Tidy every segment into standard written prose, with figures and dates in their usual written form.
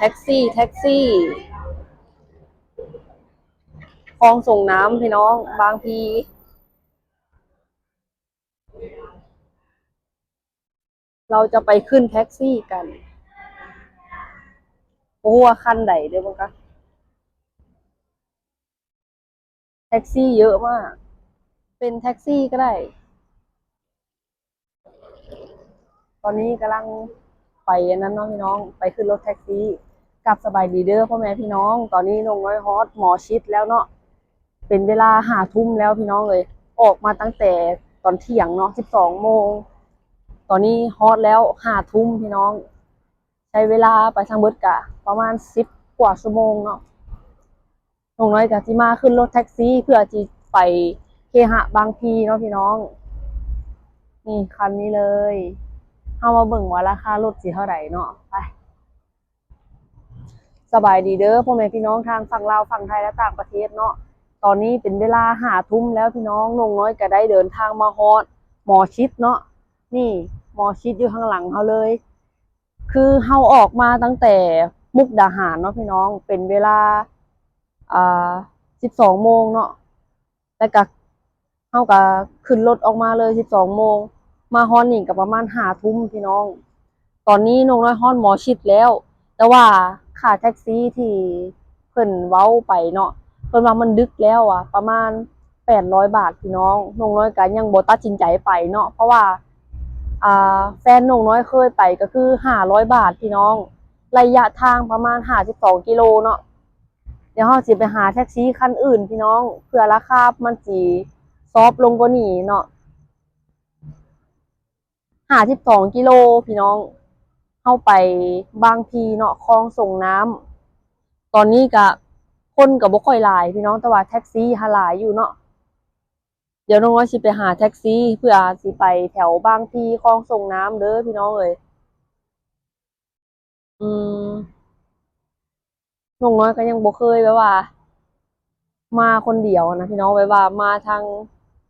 แท็กซี่คลองส่งน้ำพี่น้องบางพีเราจะไปขึ้นแท็กซี่กันโอ้ว่าคันใดเด้อบ้างคะแท็กซี่เยอะมากเป็นแท็กซี่ก็ได้ตอนนี้กำลังไปนั้นเนาะพี่น้องไปขึ้นรถแท็กซี่กลับสบายดีเด้อพ่อแม่พี่น้องตอนนี้น้องน้อยฮอตหมอชิดแล้วเนาะเป็นเวลา5 ทุ่มแล้วพี่น้องเลยออกมาตั้งแต่ตอนเที่ยงเนาะ12 โมงตอนนี้ฮอตแล้ว5 ทุ่มพี่น้องใช้เวลาไปทางเบิดกะประมาณ10 กว่าชั่วโมงเนาะน้องน้อยกะที่มาขึ้นรถแท็กซี่เพื่อที่ไปเคหะบางพีเนาะพี่น้องนี่คันนี้เลยเอามาเบิ่งว่าราคารถสิเท่าไหร่เนาะไปสบายดีเด้อพ่อแม่พี่น้องทางฝั่งลาวฝั่งไทยและต่างประเทศเนาะตอนนี้เป็นเวลา5 ทุ่มแล้วพี่น้องน้องน้อยก็ได้เดินทางมาฮอดหมอชิดเนาะนี่หมอชิดอยู่ข้างหลังเขาเลยคือเฮาออกมาตั้งแต่มุกดาหารเนาะพี่น้องเป็นเวลาอ่า12 โมงเนาะแต่ก็เฮาก็ขึ้นรถออกมาเลย12 โมงมาฮอดนี่ก็ประมาณ5 ทุ่มพี่น้องตอนนี้น้องน้อยฮอดหมอชิดแล้วแต่ว่าค่าแท็กซี่ที่เพิ่นเว้าไปเนาะเพิ่นว่ามันดึกแล้วอ่ะประมาณ800 บาทพี่น้องน้องน้อยก็ยังบ่ตัดสินใจไปเนาะเพราะว่าแฟนน้องน้อยเคยไปก็คือ500 บาทพี่น้องระยะทางประมาณ52 กิโลเนาะเดี๋ยวเราสิไปหาแท็กซี่คันอื่นพี่น้องเพื่อราคามันสิซอฟต์ลงกว่านี้เนาะ52 กิโลพี่น้องเข้าไปบางพีเนาะคลองส่งน้ำตอนนี้ก็คนก็บ่ค่อยหลายพี่น้องแต่ว่าแท็กซี่หลายอยู่เนาะเดี๋ยวน้องว่าสิไปหาแท็กซี่เพื่อสิไปแถวบางพีคลองส่งน้ำเด้อพี่น้องเอ้ยอืมน้องน้อยก็ยังบ่เคยแบบว่ามาคนเดียวนะพี่น้องแบบว่ามาทาง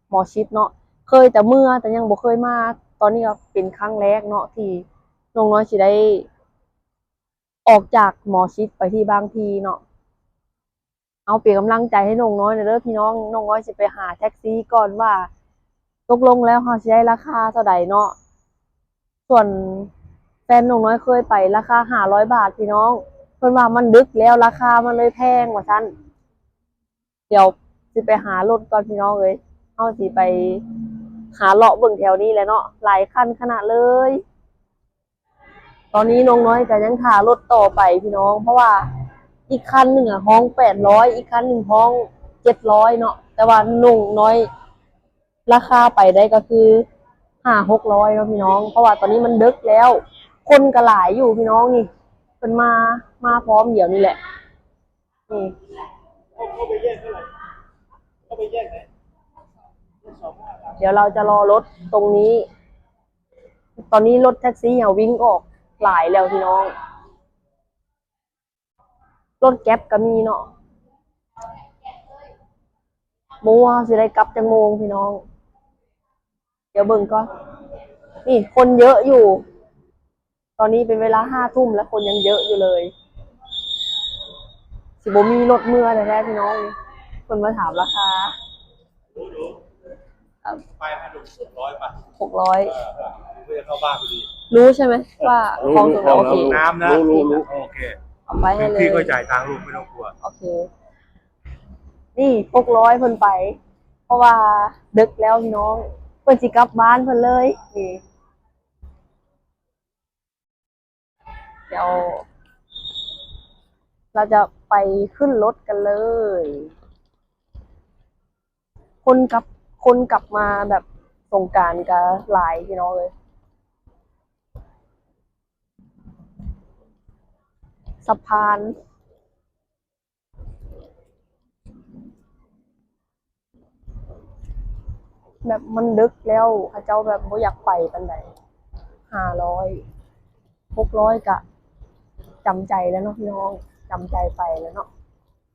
หมอชิดเนาะเคยแต่เมื่อแต่ยังบ่เคยมาตอนนี้ก็เป็นครั้งแรกเนาะที่น้องน้อยสิได้ออกจากหมอชิดไปที่บางพีเนาะ เอาเปลี่ยนกำลังใจให้น้องน้อยหน่อยเด้อพี่น้องน้องน้อยจะไปหาแท็กซี่ก่อนว่าตกลงแล้วเขาจะได้ราคาเท่าใดเนาะส่วนแฟนน้องน้อยเคยไปราคา500 บาทพี่น้องเพิ่นว่ามันดึกแล้วราคามันเลยแพงกว่าซั่นเดี๋ยวสิไปหารถก่อนพี่น้องเอ้ยเอาสิไปหาเลาะเบิ่งแถวนี้แหละเนาะหลายคันขนาดเลยตอนนี้น้องน้อยก็ยังหารถต่อไปพี่น้องเพราะว่าอีกคันหนึ่งอะห้อง800อีกคันหนึ่งห้อง700เนาะแต่ว่าน้องน้อยราคาไปได้ก็คือ500-600เนาะพี่น้องเพราะว่าตอนนี้มันดึกแล้วคนก็หลายอยู่พี่น้องนี่เป็นมาพร้อมเดี๋ยวนี้แหละนี่เดี๋ยวเราจะรอรถตรงนี้ตอนนี้รถแท็กซี่เอาวิ่งออกหลายแล้วพี่น้องรถแก๊ปก็มีเนาะโมว่าสิได้กลับจังโมงพี่น้องเดี๋ยวเบิ่งก่อนนี่คนเยอะอยู่ตอนนี้เป็นเวลา5 ทุ่มแล้วคนยังเยอะอยู่เลยสิบ่มีรถเมื่อแท้ๆพี่น้องคนมาถามราคาไปให้ดู600ป่ะ600เพื่อเข้าบ้านพอดีรู้ใช่ไหมว่าคลองส่งน้ำโอเคน้ำนะโอเคเอาไปให้เลยพี่ก็จ่ายทางลูกไม่ต้องกลัวโอเคนี่600เพิ่นไปเพราะว่าดึกแล้วพี่น้องเพิ่นสิกลับบ้านเพิ่นเลยนี่เดี๋ยวเราจะไปขึ้นรถกันเลยคนกลับคนกลับมาแบบสงกรานต์ก็หลายพี่น้องเลยสะพานแบบมันดึกแล้วเขาเจ้าแบบบ่อยากไปปานใด500600ก็จำใจแล้วเนาะพี่น้องจำใจไปแล้วเนาะ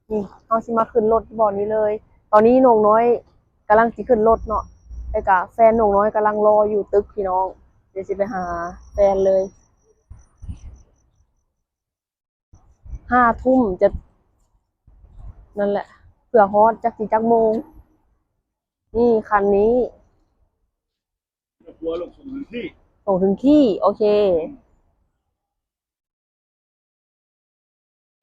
นี่เราสิมาขึ้นรถบ่อนี้เลยตอนนี้น้องน้อยกำลังสิขึ้นรถเนาะไอ้กะแฟนน้องน้อยกำลังรออยู่ตึกพี่น้องเดี๋ยวสิไปหาแฟนเลย 5 ทุ่มจะนั่นแหละเผื่อฮอดจักสิจักโมงนี่คันนี้ ไม่ต้องกลัวลูกส่งถึงที่ ส่งถึงที่โอเค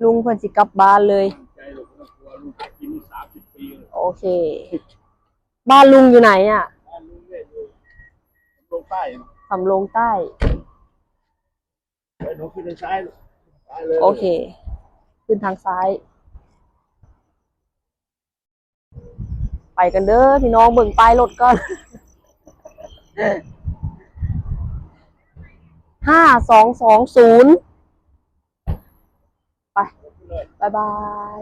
ลุงเพิ่นสิกลับบ้านเลย ใจลูกไม่ต้องกลัวลูกกิน30 ปีเลย โอเค บ้านลุงอยู่ไหนอ่ะ บ้านลุงเนี่ยอยู่ลงใต้ สำโรงใต้ ไปหนูขึ้นทางซ้ายลูกซ้ายเลย โอเค ขึ้นทางซ้าย ไปกันเด้อพี่น้องเบิ่งป้ายรถก่อน 5220 ไป บ๊ายบาย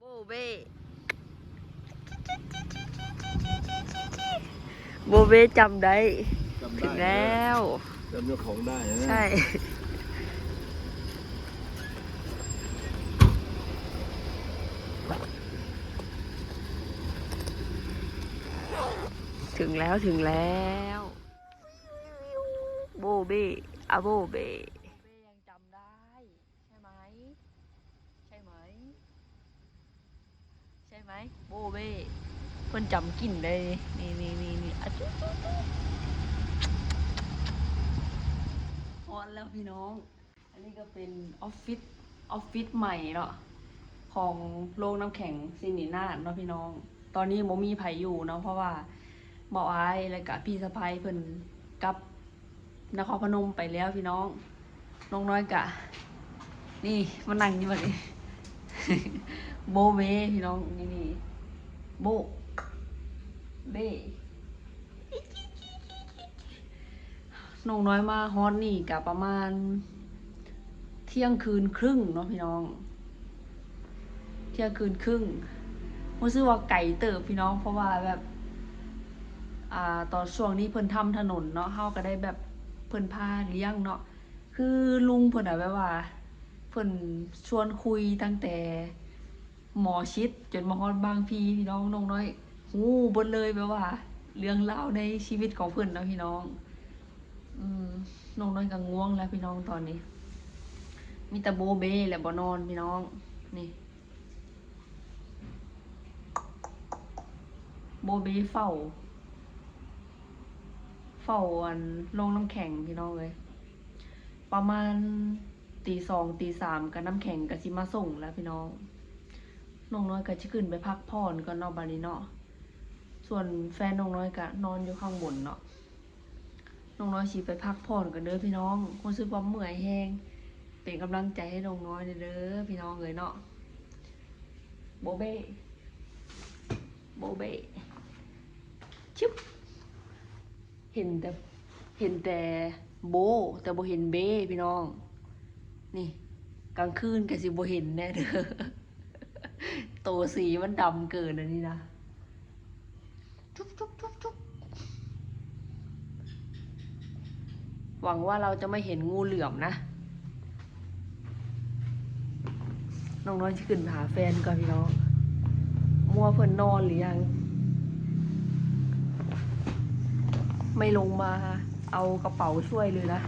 โบเบ้โบเบ้จำได้ จำ ถึ ได้ งแล้ว จำเจ้าของได้นะ ใช่ ถึงแล้วถึงแล้วโบเบ้อะโบเบ้ยังจำได้ ใช่ไหม ใช่ไหม ใช่ไหมโบเบ้เพิ่นจำกลิ่นได้ นี่อะจุ๊จุ๊จุ๊ฮอนแล้วพี่น้อง อันนี้ก็เป็นออฟฟิศใหม่เนาะของโรงน้ำแข็งซินินาถเนาะพี่น้อง ตอนนี้โมมีไผอยู่เนาะเพราะว่าหมออ้ายแล้วก็พี่สะใภ้เพิ่นกลับนครพนมไปแล้วพี่น้อง น้องน้อยกะ นี่มานั่งอยู่บัดนี้ โบเบ้พี่น้องนี่โบเบ้น้องน้อยมาฮอตนี่กะประมาณ เที่ยงคืนครึ่งเนาะพี่น้อง เที่ยงคืนครึ่งรู้สึกว่าไก่เติบพี่น้องเพราะว่าแบบตอนช่วงนี้เพิ่นทำถนนเนาะเฮาก็ได้แบบเพิ่นพาเลี้ยงเนาะคือลุงเพิ่นแบบว่าเพิ่นชวนคุยตั้งแต่หมอชิดจนมาฮอดบางพีพี่น้องน้องน้อยฮู้เบิดเลยแบบว่า เรื่องราวในชีวิตของเพิ่นเนาะพี่น้องน้องน้อยก็ง่วงแล้วพี่น้องตอนนี้ มีแต่โบเบ้และบ่นอนพี่น้องนี่โบเบ้เฝ้าอันโรงน้ำแข็งพี่น้องเลยประมาณตี 2ตี 3กับน้ำแข็งก็สิมาส่งแล้วพี่น้องน้องน้อยก็สิขึ้นไปพักผ่อนก่อนเนาะบัดนี้เนาะส่วนแฟนน้องน้อยก็นอนอยู่ข้างบนเนาะน้องน้อยสิไปพักผ่อนกันเด้อพี่น้องรู้สึกว่าเมื่อยแฮงเป็นกำลังใจให้น้องน้อยเด้อพี่น้องเลยเนาะโบเบ้โบเบ้ชิบเห็นแต่โบแต่บ่เห็นเบ้พี่น้องนี่กลางคืนก็สิบ่เห็นแน่เด้อ โตสีมันดำเกินอันนี้นะจุ๊บจุ๊บจุ๊บจุ๊บหวังว่าเราจะไม่เห็นงูเหลือมนะน้องน้อยจะขึ้นหาแฟนก่อนพี่น้องมัวเพิ่นนอนหรือยังไม่ลงมาเอากระเป๋าช่วยเลยนะ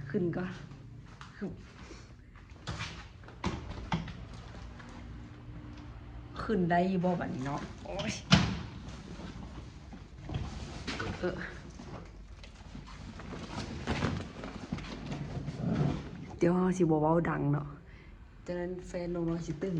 ขึ้นก่อนขึ้นได้บ่บัดนี้เนาะโอ้ย ดี๋ยวเราสิบ่เว้าดังเนาะฉะนั้นแฟนน้องๆสิตื่น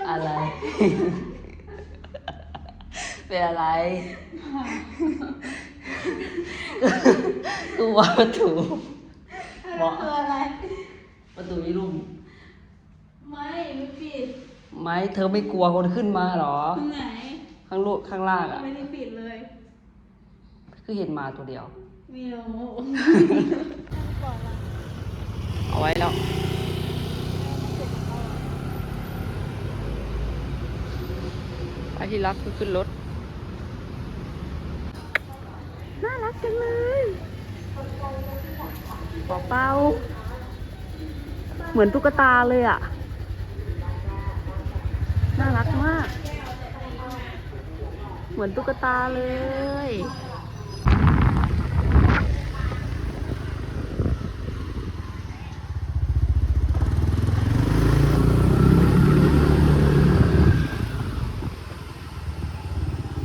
อะไร เป็นอะไรกูว่าประตูบอก ตัวอะไร ประตูมีรูป ไม่ปิด ไหมเธอไม่กลัวคนขึ้นมาหรอ ไหน ข้างล่างอ่ะ ไม่ได้ปิดเลย คือเห็นมาตัวเดียว ไม่รู้ เอาไว้แล้ว ไปที่รักคือขึ้นรถ น่ารักจังเลยเป่าเป้าเหมือนตุ๊กตาเลยอ่ะ น่ารักมาก เหมือนตุ๊กตาเลย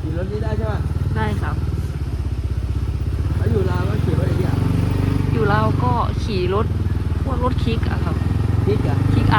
ขี่รถนี้ได้ใช่ไหม ได้ครับ แล้วอยู่ลาวก็ขี่รถอย่างเงี้ย อยู่เราวก็ขี่รถพวกรถคิกอะครับ นิดอ่ะ คิกไอ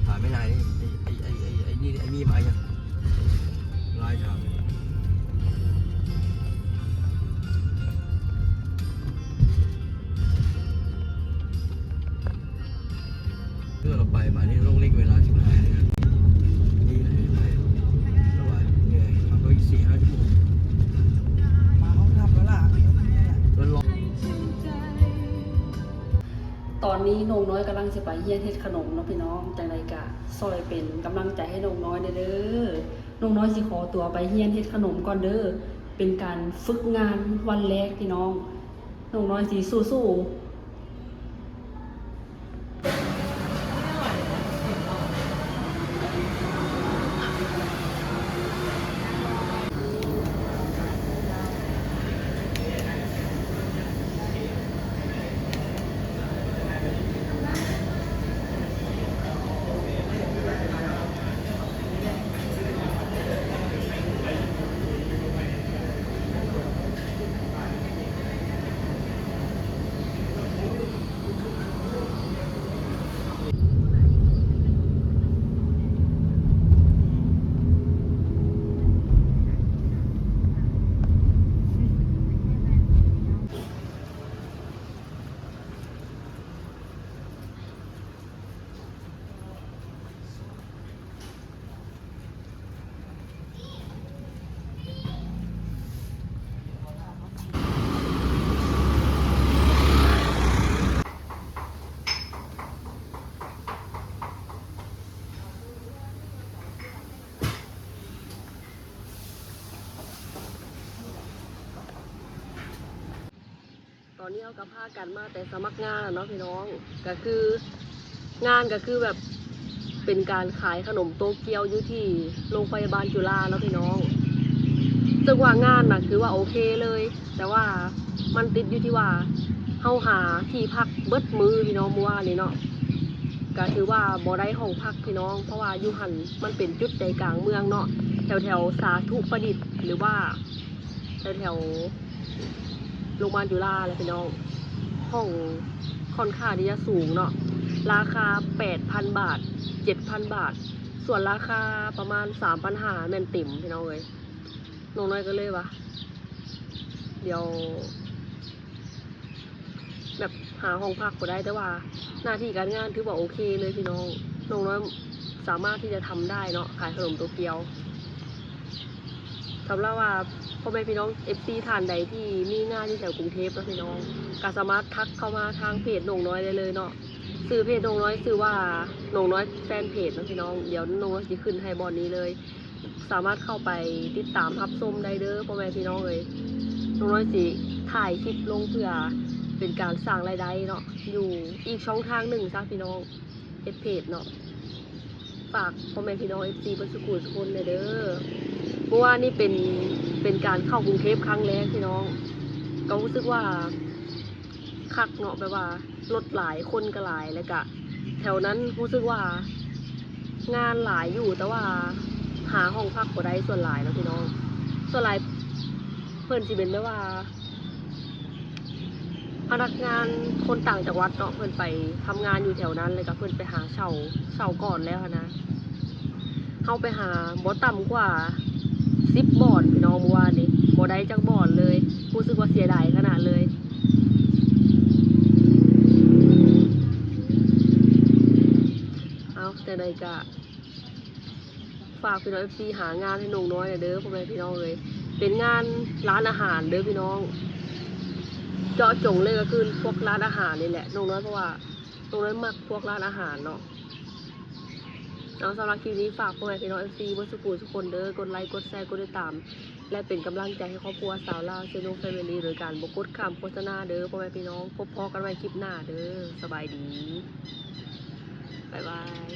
ถามไม่นานนี่ไอ้นี่มายังลายถามเมื่อเราไปมานี่ต้องเร่งเวลาชิบหายเลยนะนี่เลยไม่ไหวเหนื่อยขับรถอีก4-5 ชั่วโมงมาเขาทำแล้วล่ะรถลง ตอนนี้นงน้อยกำลังจะไปเฮียนเฮ็ดขนมเนาะพี่น้องจังไดกะซอยเป็นกำลังใจให้นงน้อยเด้อนงน้อยสิขอตัวไปเฮียนเฮ็ดขนมก่อนเด้อเป็นการฝึกงานวันแรกพี่น้องนงน้อยสิสู้ๆ ตอนนี้เอากับพากันมาแต่สมัครงานอะเนาะพี่น้องก็คืองานก็คือแบบเป็นการขายขนมโตเกียวอยู่ที่โรงพยาบาลจุฬาเนาะพี่น้องซึ่งว่างานน่ะคือว่าโอเคเลย แต่ว่ามันติดอยู่ที่ว่าเฮาหาที่พักเบิดมือพี่น้องเมื่อวานนี้เนาะก็ถือว่าบ่ได้ห้องพักพี่น้องเพราะว่าอยู่หันมันเป็นจุดใจกลางเมืองเนาะแถวแถวสาธุประดิษฐ์หรือว่าแถวแถวโรงพยาบาลจุฬาอะไรพี่น้องห้องค่อนข้างที่จะสูงเนาะราคา 8,000 บาท 7,000 บาท ส่วนราคาประมาณ 3,500แม่นติ่มพี่น้องเลยน้องน้อยก็เลยว่าเดี๋ยวแบบหาห้องพักก็ได้แต่ว่าหน้าที่การงานถือว่าโอเคเลยพี่น้องน้องน้อยสามารถที่จะทำได้เนาะขายขนมโตเกียวสำหรับว่าพ่อแม่พี่น้อง FC ท่านใดที่มีงานที่แถวกรุงเทพนะพี่น้องก็สามารถทักเข้ามาทางเพจน้องน้อยได้เลยเนาะซื้อเพจน้องน้อยซื้อว่าน้องน้อยแฟนเพจนะพี่น้องเดี๋ยวน้องน้อยจะขึ้นให้บอลนี้เลยสามารถเข้าไปติดตามรับชมได้เด้อพ่อแม่พี่น้องเลยน้องน้อยสิถ่ายคลิปลงเพื่อเป็นการสร้างรายได้เนาะอยู่อีกช่องทางหนึ่งซะพี่น้องเพจเนาะฝากพ่อแม่พี่น้อง FC บนสกุลทุกคนเลยเด้อเพราะว่านี่เป็นการเข้ากรุงเทพครั้งแรกพี่น้องก็รู้สึกว่าคักเนาะแบบว่ารถหลายคนก็หลายแล้วก็แถวนั้นรู้สึกว่างานหลายอยู่แต่ว่าหาห้องพักบ่ได้ส่วนหลายเนาะพี่น้องส่วนหลายเพิ่นสิเป็นแบบว่าพนักงานคนต่างจังหวัดเนาะเพิ่นไปทำงานอยู่แถวนั้นเลยก็เพิ่นไปหาเช่าก่อนแล้วนะเฮาไปหาบ่ต่ำกว่า10บอร์ดพี่น้องเมื่อวานนี้บ่ได้จักบอร์ดเลยรู้สึกว่าเสียดายขนาดเลยเอาแต่ใดก็ฝากพี่น้อง FC หางานให้น้องน้อยหน่อยเด้อพ่อแม่พี่น้องเลยเป็นงานร้านอาหารเด้อพี่น้องเจาะจงเลยก็คือพวกร้านอาหารนี่แหละน้องน้อยเพราะว่าน้องน้อยมักพวกร้านอาหารเนาะเอาสำหรับคลิปนี้ฝากพ่อแม่พี่น้อง FC บนสกูลทุกคนเด้อกดไลค์กดแชร์กดติดตามและเป็นกำลังใจให้ครอบครัวสาวลาวเซโนแฟมิลี่โดยการบ่กดข้ามโฆษณาเด้อพ่อแม่พี่น้องพบพอกันไว้คลิปหน้าเด้อสบายดีบ๊ายบาย